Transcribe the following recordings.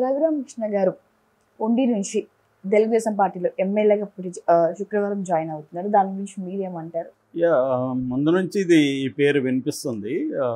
రఘురామకృష్ణ గారు ఉండి నుంచి తెలుగుదేశం పార్టీలో ఎమ్మెల్యేగా శుక్రవారం జాయిన్ అవుతున్నారు. దాని గురించి మీరేమంటారు? ముందు నుంచి ఇది ఈ పేరు వినిపిస్తుంది.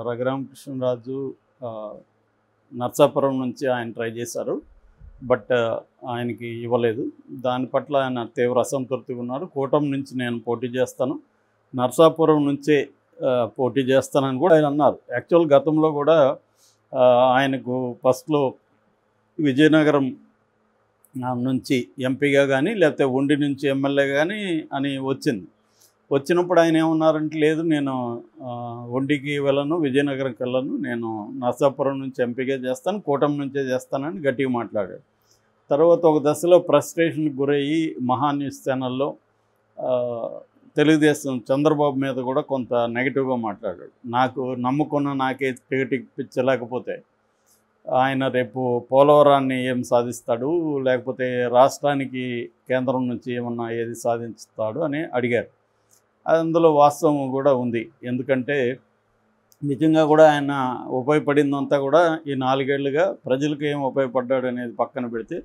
రఘురామకృష్ణరాజు నర్సాపురం నుంచి ఆయన ట్రై చేశారు. బట్ ఆయనకి ఇవ్వలేదు. దాని పట్ల ఆయన తీవ్ర అసంతృప్తిగా ఉన్నారు. కూటమి నుంచి నేను పోటీ చేస్తాను, నర్సాపురం నుంచే పోటీ చేస్తానని కూడా ఆయన అన్నారు. యాక్చువల్ గతంలో కూడా ఆయనకు ఫస్ట్లో విజయనగరం నుంచి ఎంపీగా కానీ లేకపోతే ఉండి నుంచి ఎమ్మెల్యే కానీ అని వచ్చినప్పుడు ఆయన ఏమన్నారంటే, లేదు నేను ఒంటికి వెళ్ళను, విజయనగరంకి వెళ్ళను, నేను నర్సాపురం నుంచి ఎంపీగా చేస్తాను, కూటమి నుంచే చేస్తానని గట్టిగా మాట్లాడాడు. తర్వాత ఒక దశలో ఫ్రస్ట్రేషన్కి గురయ్యి మహాన్యూస్ ఛానల్లో తెలుగుదేశం చంద్రబాబు మీద కూడా కొంత నెగిటివ్గా మాట్లాడాడు. నాకు నమ్ముకున్న నాకే టికెట్ ఇప్పించలేకపోతే ఆయన రేపు పోలవరాన్ని ఏం సాధిస్తాడు, లేకపోతే రాష్ట్రానికి కేంద్రం నుంచి ఏమన్నా ఏది సాధిస్తాడు అని అడిగారు. అందులో వాస్తవం కూడా ఉంది. ఎందుకంటే నిజంగా కూడా ఆయన ఉపయోగపడిందంతా కూడా ఈ 4 ఏళ్లుగా ప్రజలకు ఏం ఉపయోగపడ్డాడు అనేది పక్కన పెడితే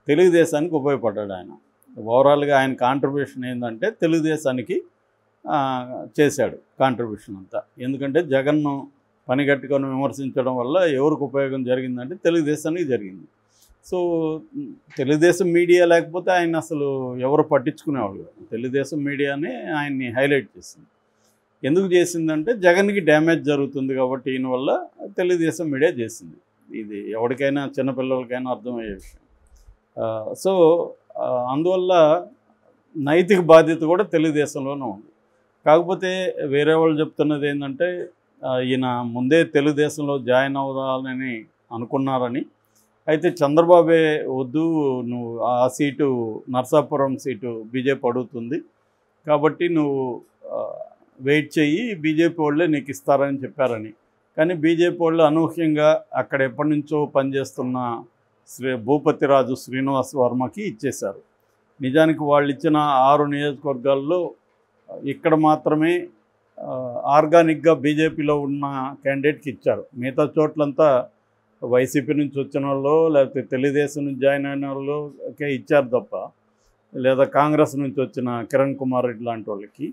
తెలుగుదేశానికి ఉపయోగపడ్డాడు. ఆయన ఓవరాల్గా ఆయన కాంట్రిబ్యూషన్ ఏంటంటే తెలుగుదేశానికి చేశాడు కాంట్రిబ్యూషన్ అంతా. ఎందుకంటే జగన్ను పనిగట్టుకొని విమర్శించడం వల్ల ఎవరికి ఉపయోగం జరిగిందంటే తెలుగుదేశానికి జరిగింది. సో తెలుగుదేశం మీడియా లేకపోతే ఆయన అసలు ఎవరు పట్టించుకునేవాళ్ళు. తెలుగుదేశం మీడియానే ఆయన్ని హైలైట్ చేసింది. ఎందుకు చేసిందంటే జగన్కి డ్యామేజ్ జరుగుతుంది కాబట్టి ఈయన వల్ల తెలుగుదేశం మీడియా చేసింది. ఇది ఎవరికైనా చిన్నపిల్లలకైనా అర్థమయ్యే విషయం. సో అందువల్ల నైతిక బాధ్యత కూడా తెలుగుదేశంలోనే ఉంది. కాకపోతే వేరే వాళ్ళు చెప్తున్నది ఏంటంటే, ఈయన ముందే తెలుగుదేశంలో జాయిన్ అవ్వాలని అనుకున్నారని. అయితే చంద్రబాబే వద్దు, నువ్వు ఆ సీటు నర్సాపురం సీటు బీజేపీ అడుగుతుంది కాబట్టి నువ్వు వెయిట్ చెయ్యి, బీజేపీ వాళ్ళే నీకు ఇస్తారని చెప్పారని. కానీ బీజేపీ వాళ్ళు అనూహ్యంగా అక్కడ ఎప్పటి నుంచో పనిచేస్తున్న భూపతిరాజు శ్రీనివాస్ వర్మకి ఇచ్చేశారు. నిజానికి వాళ్ళు ఇచ్చిన 6 నియోజకవర్గాల్లో ఇక్కడ మాత్రమే ఆర్గానిక్గా బీజేపీలో ఉన్న క్యాండిడేట్కి ఇచ్చారు. మిగతా చోట్లంతా వైసీపీ నుంచి వచ్చిన వాళ్ళు లేకపోతే తెలుగుదేశం నుంచి జాయిన్ అయిన వాళ్ళకే ఇచ్చారు తప్ప, లేదా కాంగ్రెస్ నుంచి వచ్చిన కిరణ్ కుమార్ రెడ్డి లాంటి వాళ్ళకి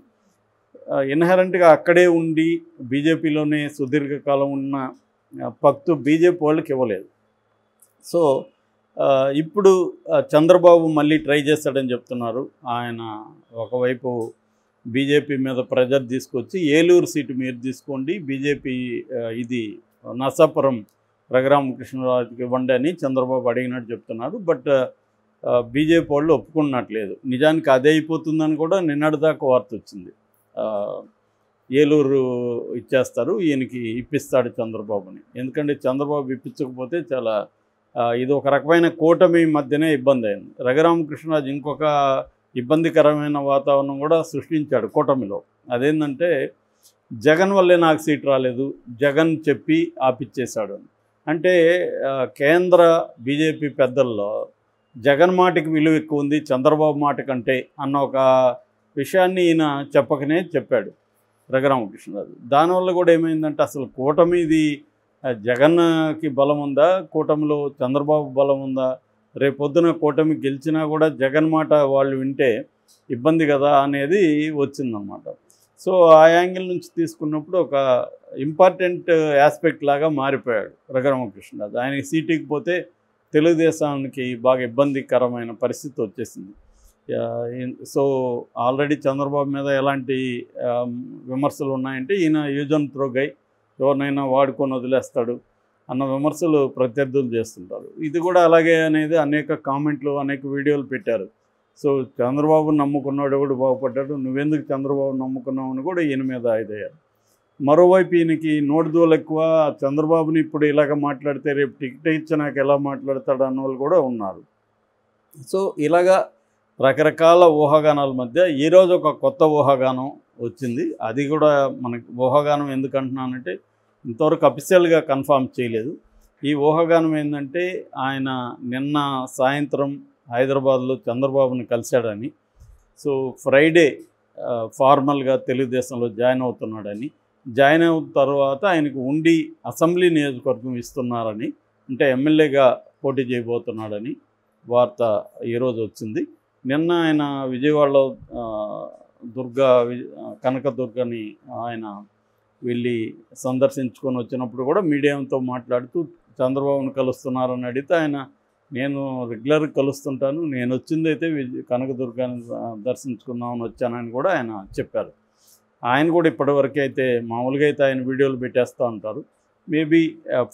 ఇన్హెరెంట్గా అక్కడే ఉండి బీజేపీలోనే సుదీర్ఘకాలం ఉన్న పక్తు బీజేపీ వాళ్ళకి ఇవ్వలేదు. సో ఇప్పుడు చంద్రబాబు మళ్ళీ ట్రై చేస్తాడని చెప్తున్నారు. ఆయన ఒకవైపు బీజేపీ మీద ప్రెజర్ తీసుకొచ్చి ఏలూరు సీటు మీరు తీసుకోండి, బీజేపీ ఇది నర్సాపురం రఘురామకృష్ణరాజుకి ఇవ్వండి అని చంద్రబాబు అడిగినట్టు చెప్తున్నారు. బట్ బీజేపీ వాళ్ళు ఒప్పుకున్నట్లేదు. నిజానికి అదే అయిపోతుందని కూడా నిన్నటిదాకా వార్త వచ్చింది. ఏలూరు ఇచ్చేస్తారు, ఈయనకి ఇప్పిస్తాడు చంద్రబాబుని. ఎందుకంటే చంద్రబాబు ఇప్పించకపోతే చాలా ఇది ఒక రకమైన కూటమి మధ్యనే ఇబ్బంది అయింది. రఘురామకృష్ణరాజు ఇంకొక ఇబ్బందికరమైన వాతావరణం కూడా సృష్టించాడు కూటమిలో. అదేంటంటే జగన్ వల్లే నాకు సీట్ రాలేదు, జగన్ చెప్పి ఆపిచ్చేశాడు అని. అంటే కేంద్ర బీజేపీ పెద్దల్లో జగన్ మాటకి విలువ ఎక్కువ ఉంది చంద్రబాబు మాట కంటే అన్న ఒక విషయాన్ని ఈయన చెప్పకనే చెప్పాడు రఘురామకృష్ణరాజు. దానివల్ల కూడా ఏమైందంటే అసలు కూటమిది జగన్కి బలం ఉందా, కూటమిలో చంద్రబాబు బలం ఉందా, రేపొద్దున కూటమి గెలిచినా కూడా జగన్ మాట వాళ్ళు వింటే ఇబ్బంది కదా అనేది వచ్చిందన్నమాట. సో ఆ యాంగిల్ నుంచి తీసుకున్నప్పుడు ఒక ఇంపార్టెంట్ ఆస్పెక్ట్ లాగా మారిపోయాడు రఘురామకృష్ణరాజు. ఆయనకి సీటుకి పోతే తెలుగుదేశానికి బాగా ఇబ్బందికరమైన పరిస్థితి వచ్చేసింది. సో ఆల్రెడీ చంద్రబాబు మీద ఎలాంటి విమర్శలు ఉన్నాయంటే, ఈయన యూజ్ అండ్ త్రో గై, ఎవరినైనా వాడుకొని వదిలేస్తాడు అన్న విమర్శలు ప్రత్యర్థులు చేస్తుంటారు. ఇది కూడా అలాగే అనేది అనేక కామెంట్లు అనేక వీడియోలు పెట్టారు. సో చంద్రబాబును నమ్ముకున్నాడు ఎవడు బాగుపడ్డాడు, నువ్వెందుకు చంద్రబాబు నమ్ముకున్నావు అని కూడా ఈయన మీద ఇదయ్యారు. మరోవైపు ఈయనకి నోటిదోలు ఎక్కువ. చంద్రబాబుని ఇప్పుడు ఇలాగ మాట్లాడితే రేపు టికెట్ ఇచ్చినాక ఎలా మాట్లాడతాడు అన్న వాళ్ళు కూడా ఉన్నారు. సో ఇలాగా రకరకాల ఊహాగానాల మధ్య ఈరోజు ఒక కొత్త ఊహాగానం వచ్చింది. అది కూడా మనకి ఊహాగానం ఎందుకు అంటున్నానంటే, ఇంతవరకు అఫీషియల్గా కన్ఫర్మ్ చేయలేదు. ఈ ఊహాగానం ఏంటంటే, ఆయన నిన్న సాయంత్రం హైదరాబాద్లో చంద్రబాబుని కలిశాడని, సో ఫ్రైడే ఫార్మల్గా తెలుగుదేశంలో జాయిన్ అవుతున్నాడని, అయిన తర్వాత ఆయనకు ఉండి అసెంబ్లీ నియోజకవర్గం ఇస్తున్నారని, అంటే ఎమ్మెల్యేగా పోటీ చేయబోతున్నాడని వార్త ఈరోజు వచ్చింది. నిన్న ఆయన విజయవాడలో కనకదుర్గని ఆయన వెళ్ళి సందర్శించుకొని వచ్చినప్పుడు కూడా మీడియాతో మాట్లాడుతూ చంద్రబాబును కలుస్తున్నారని అడిగితే ఆయన, నేను రెగ్యులర్గా కలుస్తుంటాను, నేను వచ్చిందైతే కనకదుర్గాన్ని దర్శించుకుందామని వచ్చానని కూడా ఆయన చెప్పారు. ఆయన కూడా ఇప్పటివరకు అయితే మామూలుగా అయితే ఆయన వీడియోలు పెట్టేస్తూ ఉంటారు. మేబీ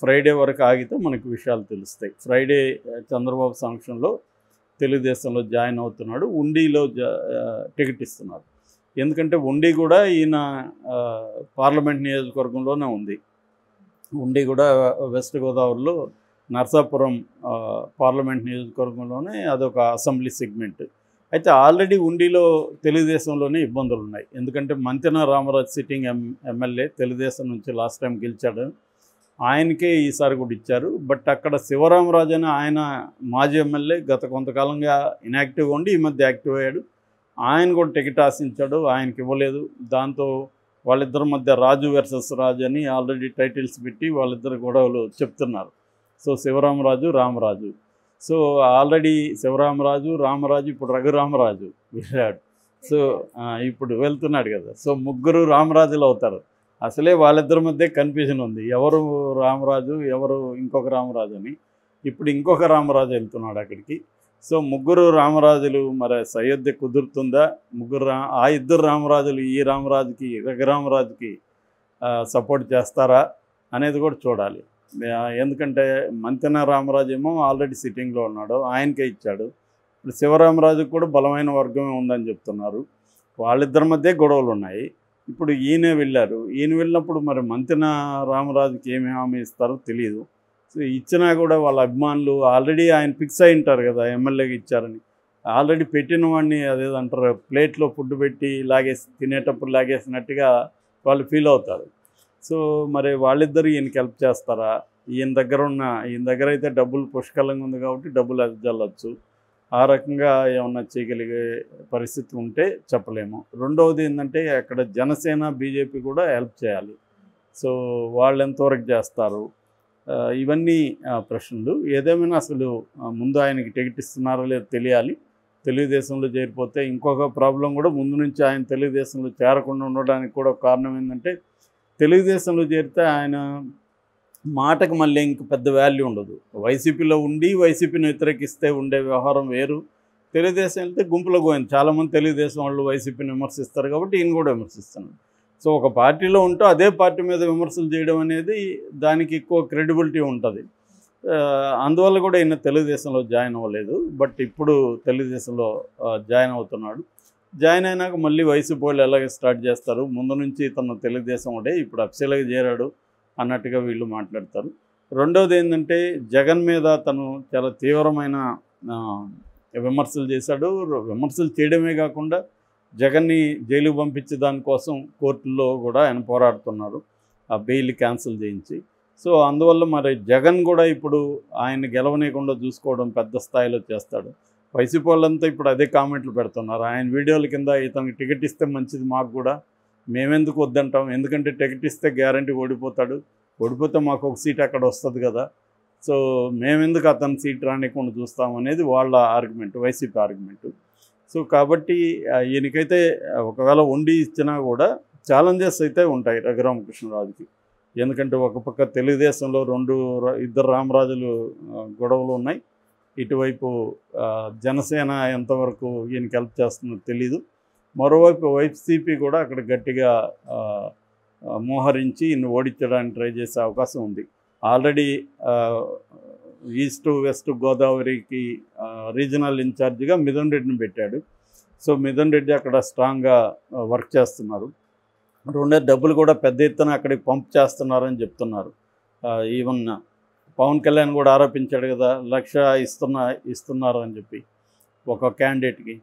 ఫ్రైడే వరకు ఆగితే మనకు విషయాలు తెలుస్తాయి. ఫ్రైడే చంద్రబాబు సమక్షంలో తెలుగుదేశంలో జాయిన్ అవుతున్నాడు. ఉండిలో టికెట్ ఇస్తున్నారు. ఎందుకంటే ఉండి కూడా ఈయన పార్లమెంట్ నియోజకవర్గంలోనే ఉంది. ఉండి కూడా వెస్ట్ గోదావరిలో నర్సాపురం పార్లమెంట్ నియోజకవర్గంలోనే అదొక అసెంబ్లీ సెగ్మెంట్. అయితే ఆల్రెడీ ఉండిలో తెలుగుదేశంలోనే ఇబ్బందులు ఉన్నాయి. ఎందుకంటే మంతెన రామరాజు సిట్టింగ్ ఎమ్మెల్యే తెలుగుదేశం నుంచి లాస్ట్ టైం గెలిచాడు, ఆయనకే ఈసారి కూడా ఇచ్చారు. బట్ అక్కడ శివరామరాజు అని ఆయన మాజీ ఎమ్మెల్యే గత కొంతకాలంగా ఇన్యాక్టివ్గా ఉండి ఈ మధ్య యాక్టివ్ అయ్యాడు. ఆయన కూడా టికెట్ ఆశించాడు, ఆయనకి ఇవ్వలేదు. దాంతో వాళ్ళిద్దరి మధ్య రాజు వర్సెస్ రాజు అని ఆల్రెడీ టైటిల్స్ పెట్టి వాళ్ళిద్దరు గొడవలు చెప్తున్నారు. So Sivaramaraju, Ramaraju. So already Sivaramaraju, Ramaraju, ఇప్పుడు రఘురామరాజు వెళ్ళాడు. సో ఇప్పుడు వెళ్తున్నాడు కదా. సో ముగ్గురు రామరాజులు అవుతారు. అసలే వాళ్ళిద్దరి మధ్య కన్ఫ్యూజన్ ఉంది, ఎవరు రామరాజు ఎవరు ఇంకొక రామరాజు అని. ఇప్పుడు ఇంకొక రామరాజు వెళ్తున్నాడు అక్కడికి. సో ముగ్గురు రామరాజులు మరి సయోధ్య కుదురుతుందా? ఆ ఇద్దరు రామరాజులు ఈ రామరాజుకి రఘురామరాజుకి సపోర్ట్ చేస్తారా అనేది కూడా చూడాలి. ఎందుకంటే మంతెన రామరాజు ఏమో ఆల్రెడీ సిట్టింగ్లో ఉన్నాడు, ఆయనకే ఇచ్చాడు. ఇప్పుడు శివరామరాజుకు కూడా బలమైన వర్గమే ఉందని చెప్తున్నారు. వాళ్ళిద్దరి మధ్య గొడవలు ఉన్నాయి. ఇప్పుడు ఈయనే వెళ్ళారు. ఈయన వెళ్ళినప్పుడు మరి మంతెన రామరాజుకి ఏమి హామీ ఇస్తారో తెలియదు. సో ఇచ్చినా కూడా వాళ్ళ అభిమానులు ఆల్రెడీ ఆయన ఫిక్స్ అయి ఉంటారు కదా ఎమ్మెల్యేగా ఇచ్చారని. ఆల్రెడీ పెట్టిన వాడిని అదేదంటారు, ప్లేట్లో ఫుడ్ పెట్టి తినేటప్పుడు లాగేసినట్టుగా వాళ్ళు ఫీల్ అవుతారు. సో మరి వాళ్ళిద్దరు ఈయనకి హెల్ప్ చేస్తారా? ఈయన దగ్గర అయితే డబ్బులు పుష్కలంగా ఉంది కాబట్టి డబ్బులు అది జల్లొచ్చు. ఆ రకంగా ఏమన్నా చేయగలిగే పరిస్థితి ఉంటే చెప్పలేము. రెండవది ఏంటంటే అక్కడ జనసేన బీజేపీ కూడా హెల్ప్ చేయాలి. సో వాళ్ళు ఎంతవరకు చేస్తారు? ఇవన్నీ ప్రశ్నలు. ఏదేమైనా అసలు ముందు ఆయనకి టికెట్ ఇస్తున్నారో లేదో తెలియాలి. తెలుగుదేశంలో చేరిపోతే ఇంకొక ప్రాబ్లం కూడా ముందు నుంచి ఆయన తెలుగుదేశంలో చేరకుండా ఉండడానికి కూడా కారణం ఏంటంటే, తెలుగుదేశంలో చేరితే ఆయన మాటకు మళ్ళీ ఇంక పెద్ద వాల్యూ ఉండదు. వైసీపీలో ఉండి వైసీపీని వ్యతిరేకిస్తే ఉండే వ్యవహారం వేరు. తెలుగుదేశం వెళ్తే గుంపులో పోయింది. చాలామంది తెలుగుదేశం వాళ్ళు వైసీపీని విమర్శిస్తారు కాబట్టి ఈయన కూడా విమర్శిస్తున్నాడు. సో ఒక పార్టీలో ఉంటూ అదే పార్టీ మీద విమర్శలు చేయడం అనేది దానికి ఎక్కువ క్రెడిబిలిటీ ఉంటుంది. అందువల్ల కూడా ఈయన తెలుగుదేశంలో జాయిన్ అవ్వలేదు. బట్ ఇప్పుడు తెలుగుదేశంలో జాయిన్ అవుతున్నాడు. జాయిన్ అయినాక మళ్ళీ వైసీపీ వాళ్ళు ఎలాగే స్టార్ట్ చేస్తారు, ముందు నుంచి తను తెలుగుదేశం ఒకటే ఇప్పుడు అఫీషియల్గా చేరాడు అన్నట్టుగా వీళ్ళు మాట్లాడతారు. రెండవది ఏంటంటే జగన్ మీద తను చాలా తీవ్రమైన విమర్శలు చేశాడు. విమర్శలు చేయడమే కాకుండా జగన్ని జైలుకు పంపించే దానికోసం కోర్టుల్లో కూడా ఆయన పోరాడుతున్నారు, ఆ బెయిల్ క్యాన్సిల్ చేయించి. సో అందువల్ల మరి జగన్ కూడా ఇప్పుడు ఆయన గెలవనీయకుండా చూసుకోవడం పెద్ద స్థాయిలో చేస్తాడు. వైసీపీ వాళ్ళంతా ఇప్పుడు అదే కామెంట్లు పెడుతున్నారు. ఆయన వీడియోల కింద ఇతనికి టికెట్ ఇస్తే మంచిది, మాకు కూడా మేమెందుకు వద్దంటాం, ఎందుకంటే టికెట్ ఇస్తే గ్యారంటీ ఓడిపోతాడు, ఓడిపోతే మాకు ఒక సీట్ అక్కడ వస్తుంది కదా, సో మేమెందుకు అతని సీట్ రానికుండా చూస్తాం అనేది వాళ్ళ ఆర్గ్యుమెంట్, వైసీపీ ఆర్గ్యుమెంట్. సో కాబట్టి ఈయనకైతే ఒకవేళ ఉండి ఇచ్చినా కూడా ఛాలెంజెస్ అయితే ఉంటాయి రఘురామకృష్ణరాజుకి. ఎందుకంటే ఒక పక్క తెలుగుదేశంలో ఇద్దరు రామరాజులు గొడవలు ఉన్నాయి. ఇటువైపు జనసేన ఎంతవరకు ఈయనకి హెల్ప్ చేస్తుందో తెలీదు. మరోవైపు వైసీపీ కూడా అక్కడ గట్టిగా మోహరించి ఈయన్ని ఓడించడానికి ట్రై చేసే అవకాశం ఉంది. ఆల్రెడీ ఈస్ట్ వెస్ట్ గోదావరికి రీజనల్ ఇన్ఛార్జిగా మిథున్ రెడ్డిని పెట్టాడు. సో మిథున్ రెడ్డి అక్కడ స్ట్రాంగ్గా వర్క్ చేస్తున్నారు. డబ్బులు కూడా పెద్ద ఎత్తున అక్కడికి పంప్ చేస్తున్నారని చెప్తున్నారు. ఈవెన్ పవన్ కళ్యాణ్ కూడా ఆరోపించాడు కదా, 1,00,000 ఇస్తున్నారు అని చెప్పి ఒక క్యాండిడేట్కి.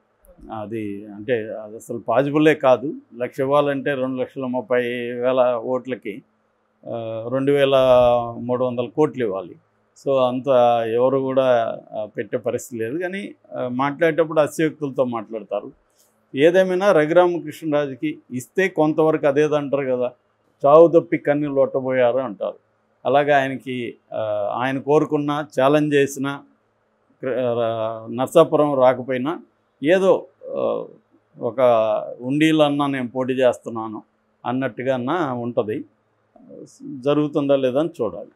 అది అంటే అది అసలు పాజిబులే కాదు. 1,00,000 ఇవ్వాలంటే 2,30,000 ఓట్లకి 2,300 కోట్లు ఇవ్వాలి. సో అంత ఎవరు కూడా పెట్టే పరిస్థితి లేదు. కానీ మాట్లాడేటప్పుడు అతిశయోక్తులతో మాట్లాడతారు. ఏదేమైనా రఘురామకృష్ణరాజుకి ఇస్తే కొంతవరకు అదేదంటారు కదా, చావు తప్పి కన్నీళ్ళు ఒట్టబోయారు అంటారు. అలాగే ఆయనకి ఆయన కోరుకున్న ఛాలెంజ్ చేసిన నర్సాపురం రాకపోయినా ఏదో ఒక ఉండీలన్నా నేను పోటీ చేస్తున్నాను అన్నట్టుగా ఉంటుంది. జరుగుతుందా లేదా అని చూడాలి.